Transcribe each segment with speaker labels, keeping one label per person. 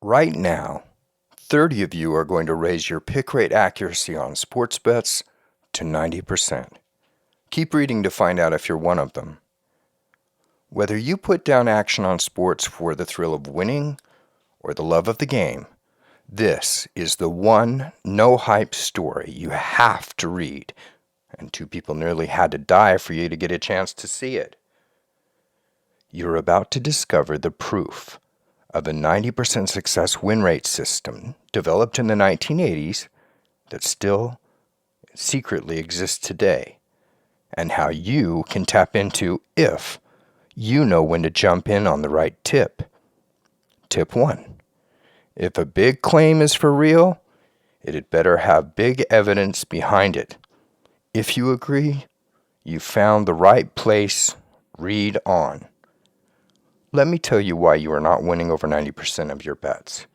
Speaker 1: Right now, 30 of you are going to raise your pick rate accuracy on sports bets to 90%. Keep reading to find out if you're one of them. Whether you put down action on sports for the thrill of winning or the love of the game, this is the one no-hype story you have to read, and 2 people nearly had to die for you to get a chance to see it. You're about to discover the proof of a 90% success win rate system developed in the 1980s that still secretly exists today, and how you can tap into if you know when to jump in on the right tip. Tip 1. If a big claim is for real, it had better have big evidence behind it. If you agree, you found the right place. Read on. Let me tell you why you are not winning over 90% of your bets.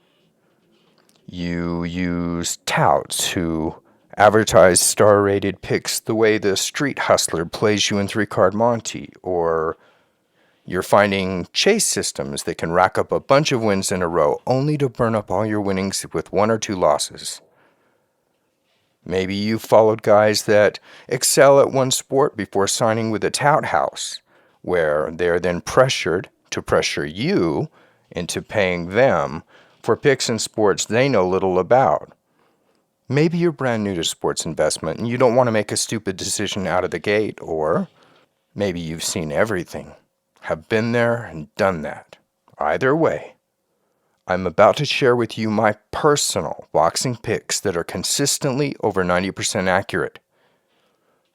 Speaker 1: You use touts who advertise star-rated picks the way the street hustler plays you in 3-card Monte, or you're finding chase systems that can rack up a bunch of wins in a row only to burn up all your winnings with 1 or 2 losses. Maybe you followed guys that excel at one sport before signing with a tout house, where they're then pressured to pressure you into paying them for picks in sports they know little about. Maybe you're brand new to sports investment and you don't want to make a stupid decision out of the gate, or maybe you've seen everything, have been there and done that. Either way, I'm about to share with you my personal boxing picks that are consistently over 90% accurate.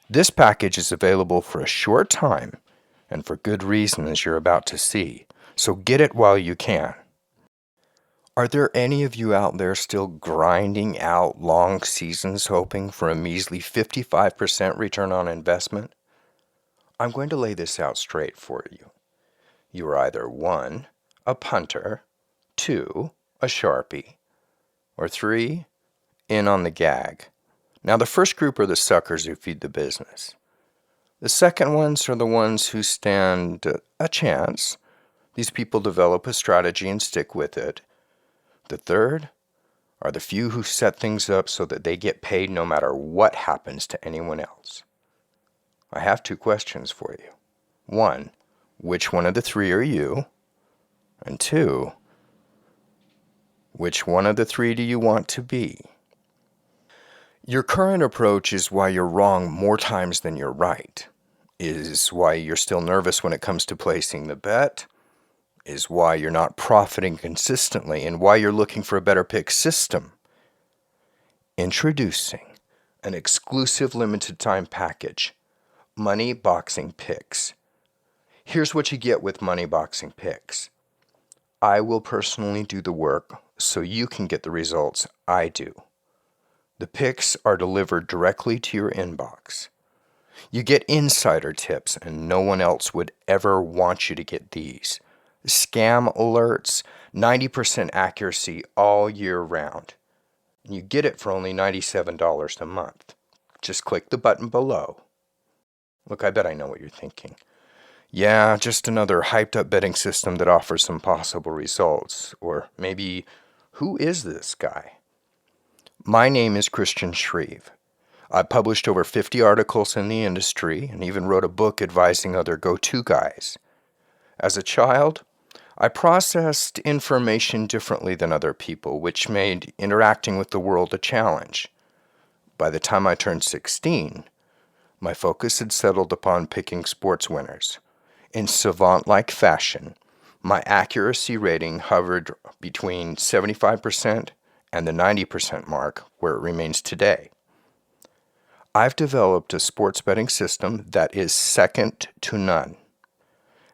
Speaker 1: This package is available for a short time and for good reason, as you're about to see, so get it while you can. Are there any of you out there still grinding out long seasons hoping for a measly 55% return on investment? I'm going to lay this out straight for you. You are either 1, a punter, 2, a Sharpie, or 3, in on the gag. Now, the first group are the suckers who feed the business. The second ones are the ones who stand a chance. These people develop a strategy and stick with it. The third are the few who set things up so that they get paid no matter what happens to anyone else. I have 2 questions for you. 1, which one of the 3 are you? And 2, which one of the 3 do you want to be? Your current approach is why you're wrong more times than you're right, is why you're still nervous when it comes to placing the bet, is why you're not profiting consistently, and why you're looking for a better pick system. Introducing an exclusive limited time package, Money Boxing Picks. Here's what you get with Money Boxing Picks. I will personally do the work so you can get the results I do. The picks are delivered directly to your inbox. You get insider tips, and no one else would ever want you to get these. Scam alerts, 90% accuracy all year round. You get it for only $97 a month. Just click the button below. Look, I bet I know what you're thinking. Yeah, just another hyped up betting system that offers some possible results. Or maybe, who is this guy? My name is Christian Shreve. I published over 50 articles in the industry and even wrote a book advising other go-to guys. As a child, I processed information differently than other people, which made interacting with the world a challenge. By the time I turned 16, my focus had settled upon picking sports winners. In savant-like fashion, my accuracy rating hovered between 75% and the 90% mark, where it remains today. I've developed a sports betting system that is second to none,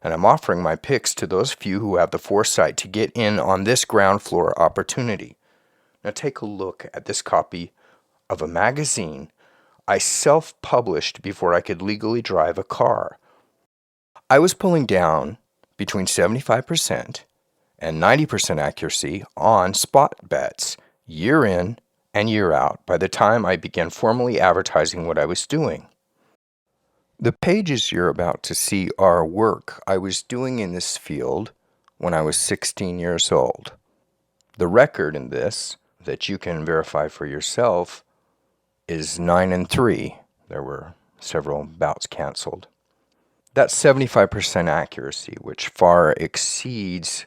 Speaker 1: and I'm offering my picks to those few who have the foresight to get in on this ground floor opportunity. Now take a look at this copy of a magazine I self-published before I could legally drive a car. I was pulling down between 75% and 90% accuracy on spot bets year in and year out by the time I began formally advertising what I was doing. The pages you're about to see are work I was doing in this field when I was 16 years old. The record in this, that you can verify for yourself, is 9-3. There were several bouts canceled. That's 75% accuracy, which far exceeds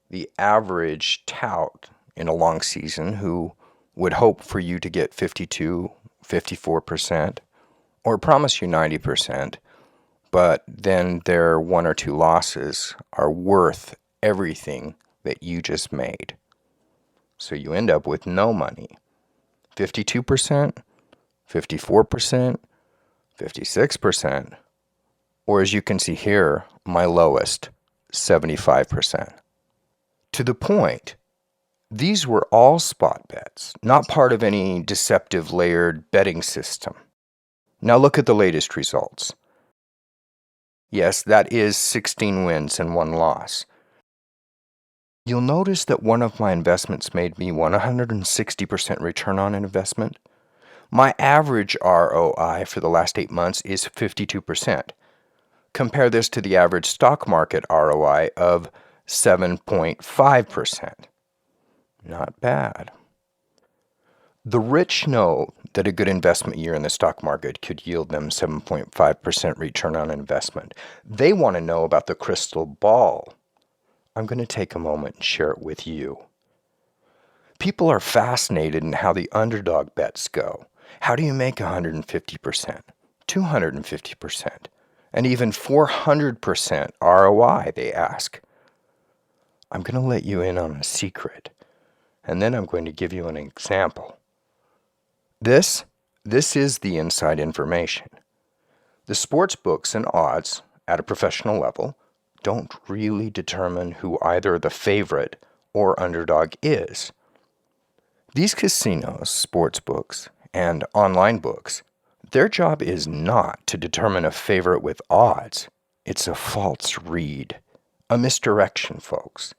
Speaker 1: the average tout in a long season who would hope for you to get 52, 54%, or promise you 90%, but then their one or two losses are worth everything that you just made. So you end up with no money. 52%, 54%, 56%, or as you can see here, my lowest, 75%. To the point, these were all spot bets, not part of any deceptive layered betting system. Now look at the latest results. Yes, that is 16 wins and 1 loss. You'll notice that one of my investments made me 160% return on an investment. My average ROI for the last 8 months is 52%. Compare this to the average stock market ROI of 7.5%. Not bad. The rich know that a good investment year in the stock market could yield them 7.5% return on investment. They want to know about the crystal ball. I'm going to take a moment and share it with you. People are fascinated in how the underdog bets go. How do you make 150%, 250%, and even 400% ROI, they ask. I'm going to let you in on a secret, and then I'm going to give you an example. This is the inside information. The sports books and odds at a professional level don't really determine who either the favorite or underdog is. These casinos, sports books, and online books, their job is not to determine a favorite with odds. It's a false read, a misdirection, folks.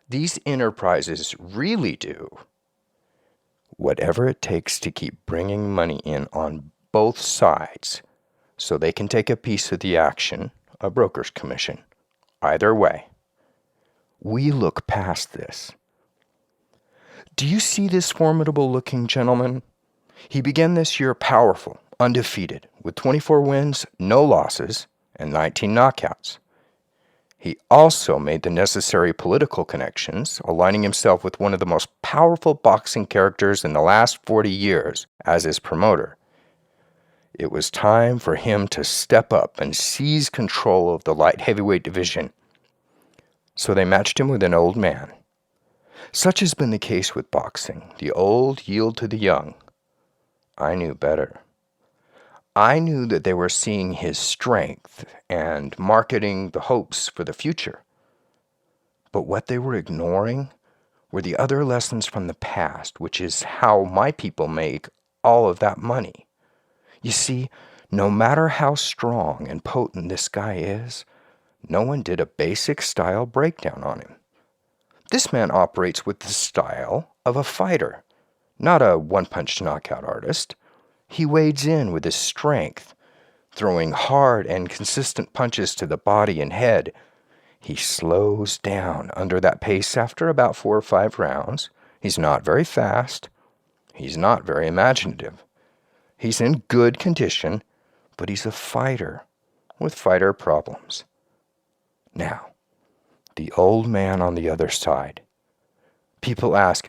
Speaker 1: These enterprises really do whatever it takes to keep bringing money in on both sides so they can take a piece of the action, a broker's commission. Either way, we look past this. Do you see this formidable-looking gentleman? He began this year powerful, undefeated, with 24 wins, no losses, and 19 knockouts. He also made the necessary political connections, aligning himself with one of the most powerful boxing characters in the last 40 years as his promoter. It was time for him to step up and seize control of the light heavyweight division. So they matched him with an old man. Such has been the case with boxing. The old yield to the young. I knew better. I knew that they were seeing his strength and marketing the hopes for the future. But what they were ignoring were the other lessons from the past, which is how my people make all of that money. You see, no matter how strong and potent this guy is, no one did a basic style breakdown on him. This man operates with the style of a fighter, not a one-punch knockout artist. He wades in with his strength, throwing hard and consistent punches to the body and head. He slows down under that pace after about 4 or 5 rounds. He's not very fast. He's not very imaginative. He's in good condition, but he's a fighter with fighter problems. Now, the old man on the other side. People ask,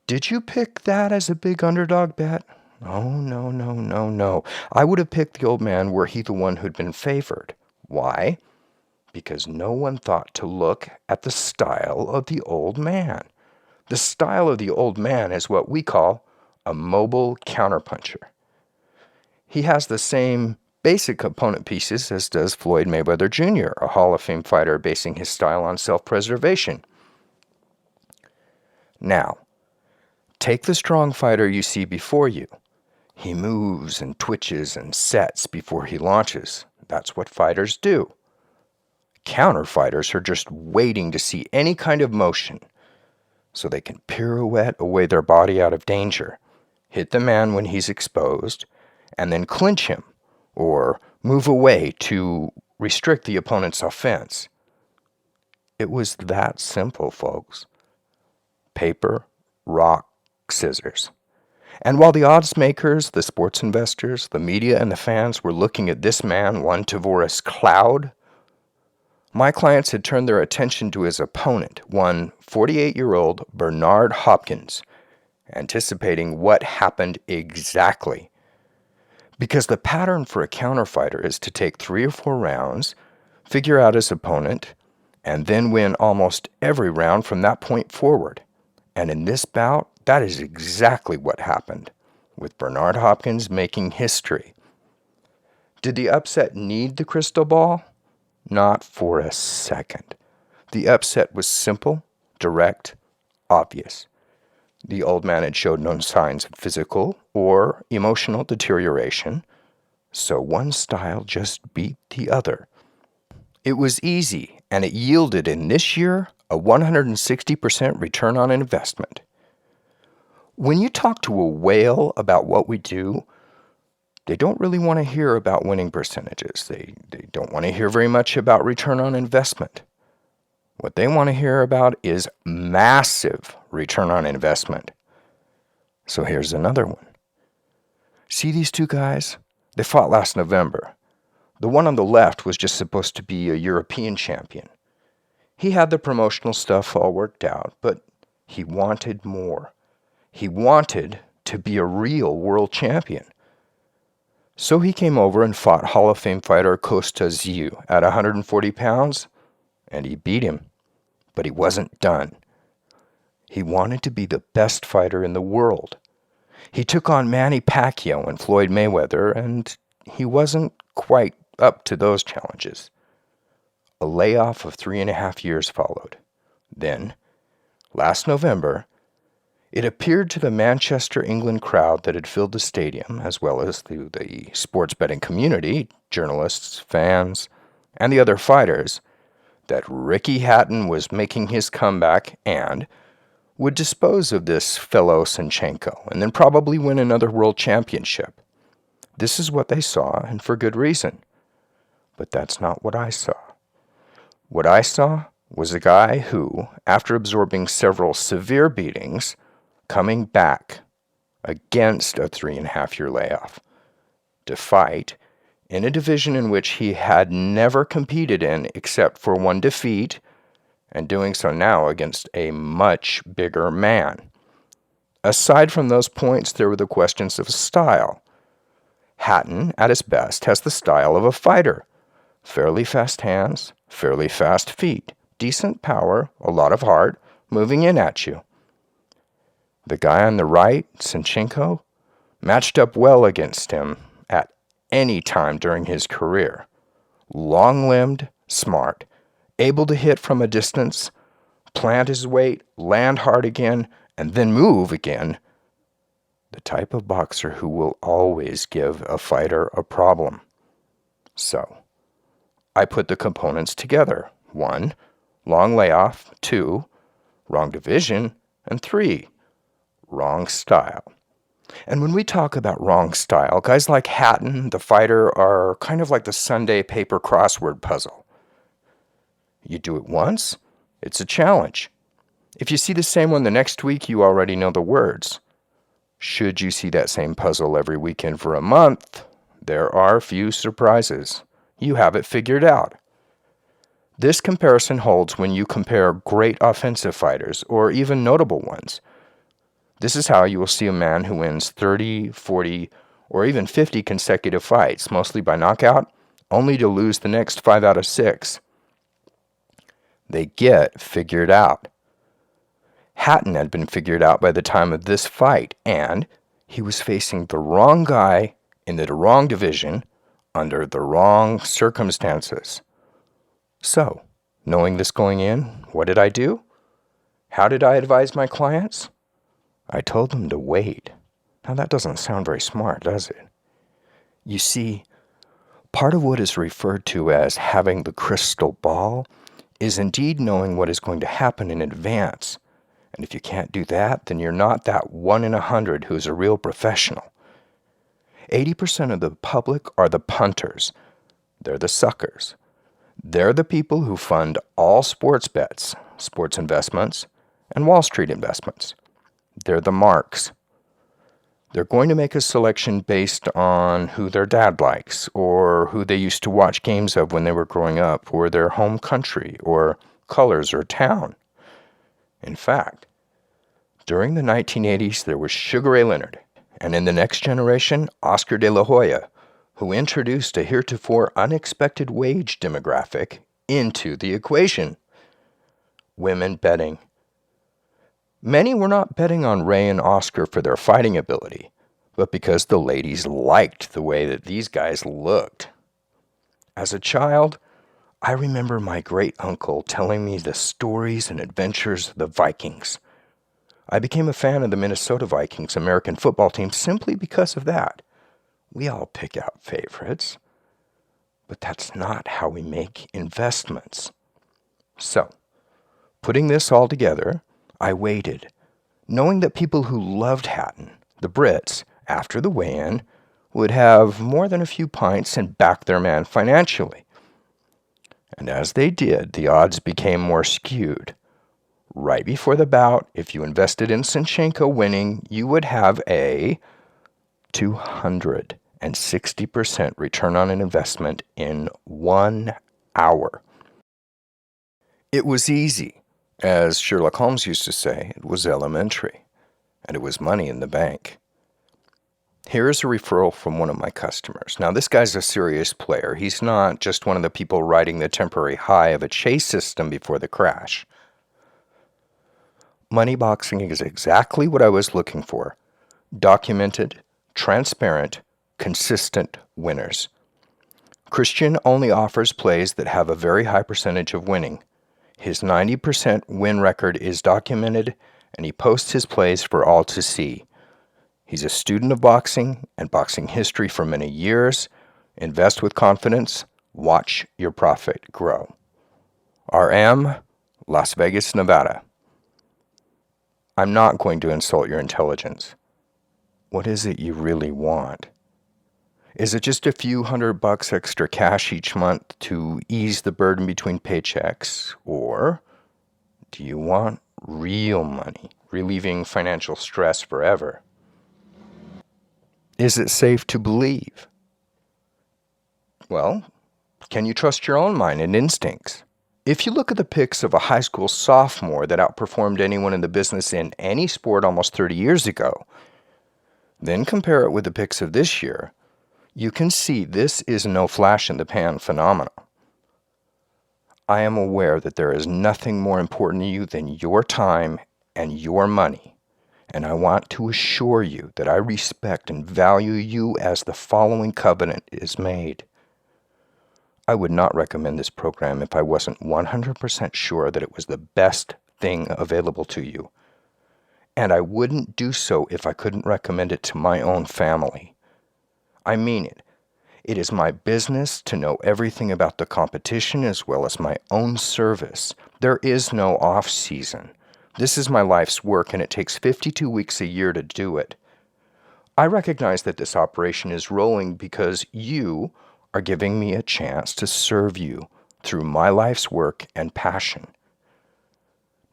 Speaker 1: did you pick that as a big underdog bet? Oh, no. I would have picked the old man were he the one who'd been favored. Why? Because no one thought to look at the style of the old man. The style of the old man is what we call a mobile counterpuncher. He has the same basic component pieces as does Floyd Mayweather Jr., a Hall of Fame fighter basing his style on self-preservation. Now, take the strong fighter you see before you. He moves and twitches and sets before he launches. That's what fighters do. Counter fighters are just waiting to see any kind of motion so they can pirouette away their body out of danger, hit the man when he's exposed, and then clinch him or move away to restrict the opponent's offense. It was that simple, folks. paper, rock, scissors. And while the odds makers, the sports investors, the media, and the fans were looking at this man, one Tavoris Cloud, my clients had turned their attention to his opponent, one 48-year-old Bernard Hopkins, anticipating what happened exactly. Because the pattern for a counterfighter is to take 3 or 4 rounds, figure out his opponent, and then win almost every round from that point forward. And in this bout, that is exactly what happened, with Bernard Hopkins making history. Did the upset need the crystal ball? Not for a second. The upset was simple, direct, obvious. The old man had showed no signs of physical or emotional deterioration, so one style just beat the other. It was easy, and it yielded in this year a 160% return on investment. When you talk to a whale about what we do, they don't really want to hear about winning percentages. They don't want to hear very much about return on investment. What they want to hear about is massive return on investment. So here's another one. See these 2 guys? They fought last November. The one on the left was just supposed to be a European champion. He had the promotional stuff all worked out, but he wanted more. He wanted to be a real world champion. So he came over and fought Hall of Fame fighter Costa Tszyu at 140 pounds, and he beat him. But he wasn't done. He wanted to be the best fighter in the world. He took on Manny Pacquiao and Floyd Mayweather, and he wasn't quite up to those challenges. A layoff of 3.5 years followed. Then, last November, it appeared to the Manchester, England crowd that had filled the stadium, as well as the sports betting community, journalists, fans, and the other fighters, that Ricky Hatton was making his comeback and would dispose of this fellow Senchenko and then probably win another world championship. This is what they saw, and for good reason. But that's not what I saw. What I saw was a guy who, after absorbing several severe beatings, coming back against a 3.5-year layoff to fight in a division in which he had never competed in except for one defeat, and doing so now against a much bigger man. Aside from those points, there were the questions of style. Hatton, at his best, has the style of a fighter. Fairly fast hands, fairly fast feet, decent power, a lot of heart, moving in at you. The guy on the right, Senchenko, matched up well against him at any time during his career. Long-limbed, smart, able to hit from a distance, plant his weight, land hard again, and then move again. The type of boxer who will always give a fighter a problem. So, I put the components together. 1, long layoff. 2, wrong division. And 3, wrong style. And when we talk about wrong style, guys like Hatton, the fighter, are kind of like the Sunday paper crossword puzzle. You do it once, it's a challenge. If you see the same one the next week, you already know the words. Should you see that same puzzle every weekend for a month, there are few surprises. You have it figured out. This comparison holds when you compare great offensive fighters, or even notable ones. This is how you will see a man who wins 30, 40, or even 50 consecutive fights, mostly by knockout, only to lose the next 5 out of 6. They get figured out. Hatton had been figured out by the time of this fight, and he was facing the wrong guy in the wrong division under the wrong circumstances. So, knowing this going in, what did I do? How did I advise my clients? I told them to wait. Now that doesn't sound very smart, does it? You see, part of what is referred to as having the crystal ball is indeed knowing what is going to happen in advance. And if you can't do that, then you're not that 1 in 100 who's a real professional. 80% of the public are the punters. They're the suckers. They're the people who fund all sports bets, sports investments, and Wall Street investments. They're the marks. They're going to make a selection based on who their dad likes, or who they used to watch games of when they were growing up, or their home country, or colors, or town. In fact, during the 1980s, there was Sugar Ray Leonard, and in the next generation, Oscar de la Hoya, who introduced a heretofore unexpected wage demographic into the equation: women betting. Many were not betting on Ray and Oscar for their fighting ability, but because the ladies liked the way that these guys looked. As a child, I remember my great-uncle telling me the stories and adventures of the Vikings. I became a fan of the Minnesota Vikings American football team simply because of that. We all pick out favorites, but that's not how we make investments. So, putting this all together, I waited, knowing that people who loved Hatton, the Brits, after the weigh-in, would have more than a few pints and back their man financially. And as they did, the odds became more skewed. Right before the bout, if you invested in Sinchenko winning, you would have a 260% return on an investment in 1 hour. It was easy. As Sherlock Holmes used to say, it was elementary, and it was money in the bank. Here is a referral from one of my customers. Now, this guy's a serious player. He's not just one of the people riding the temporary high of a chase system before the crash. Money boxing is exactly what I was looking for. Documented, transparent, consistent winners. Christian only offers plays that have a very high percentage of winning. His 90% win record is documented, and he posts his plays for all to see. He's a student of boxing and boxing history for many years. Invest with confidence. Watch your profit grow. RM, Las Vegas, Nevada. I'm not going to insult your intelligence. What is it you really want? Is it just a few $100 extra cash each month to ease the burden between paychecks? Or do you want real money, relieving financial stress forever? Is it safe to believe? Well, can you trust your own mind and instincts? If you look at the pics of a high school sophomore that outperformed anyone in the business in any sport almost 30 years ago, then compare it with the pics of this year, you can see this is no flash-in-the-pan phenomenon. I am aware that there is nothing more important to you than your time and your money, and I want to assure you that I respect and value you as the following covenant is made. I would not recommend this program if I wasn't 100% sure that it was the best thing available to you, and I wouldn't do so if I couldn't recommend it to my own family. I mean it. It is my business to know everything about the competition as well as my own service. There is no off-season. This is my life's work, and it takes 52 weeks a year to do it. I recognize that this operation is rolling because you are giving me a chance to serve you through my life's work and passion.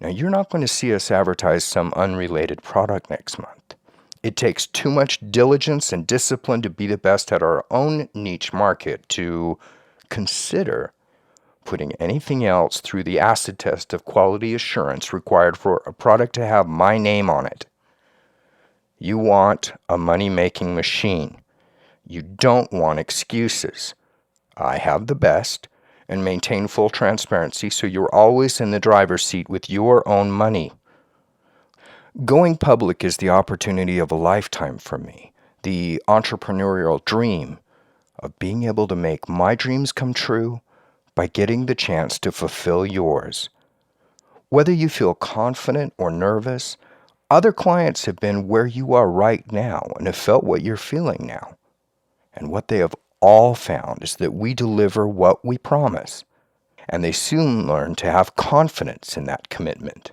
Speaker 1: Now, you're not going to see us advertise some unrelated product next month. It takes too much diligence and discipline to be the best at our own niche market to consider putting anything else through the acid test of quality assurance required for a product to have my name on it. You want a money-making machine. You don't want excuses. I have the best and maintain full transparency so you're always in the driver's seat with your own money. Going public is the opportunity of a lifetime for me, the entrepreneurial dream of being able to make my dreams come true by getting the chance to fulfill yours. Whether you feel confident or nervous, other clients have been where you are right now and have felt what you're feeling now. And what they have all found is that we deliver what we promise, and they soon learn to have confidence in that commitment.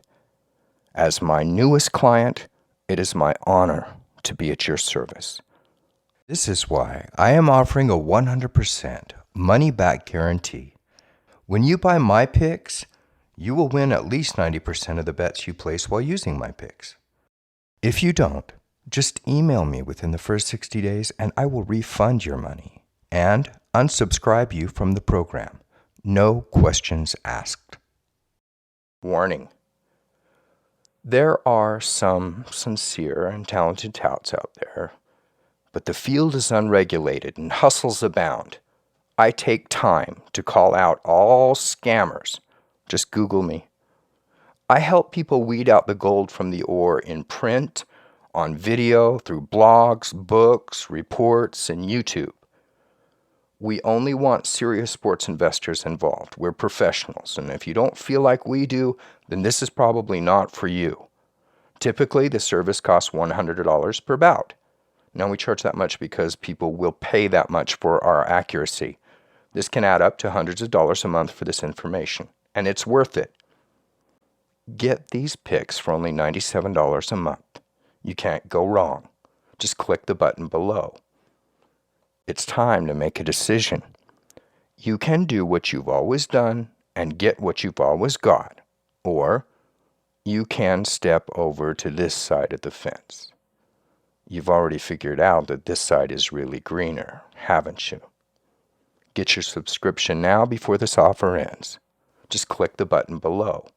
Speaker 1: As my newest client, it is my honor to be at your service. This is why I am offering a 100% money-back guarantee. When you buy my picks, you will win at least 90% of the bets you place while using my picks. If you don't, just email me within the first 60 days and I will refund your money and unsubscribe you from the program. No questions asked. Warning. There are some sincere and talented touts out there, but the field is unregulated and hustles abound. I take time to call out all scammers. Just Google me. I help people weed out the gold from the ore in print, on video, through blogs, books, reports, and YouTube. We only want serious sports investors involved. We're professionals, and if you don't feel like we do, then this is probably not for you. Typically, the service costs $100 per bout. Now, we charge that much because people will pay that much for our accuracy. This can add up to hundreds of dollars a month for this information, and it's worth it. Get these picks for only $97 a month. You can't go wrong. Just click the button below. It's time to make a decision. You can do what you've always done and get what you've always got, or you can step over to this side of the fence. You've already figured out that this side is really greener, haven't you? Get your subscription now before this offer ends. Just click the button below.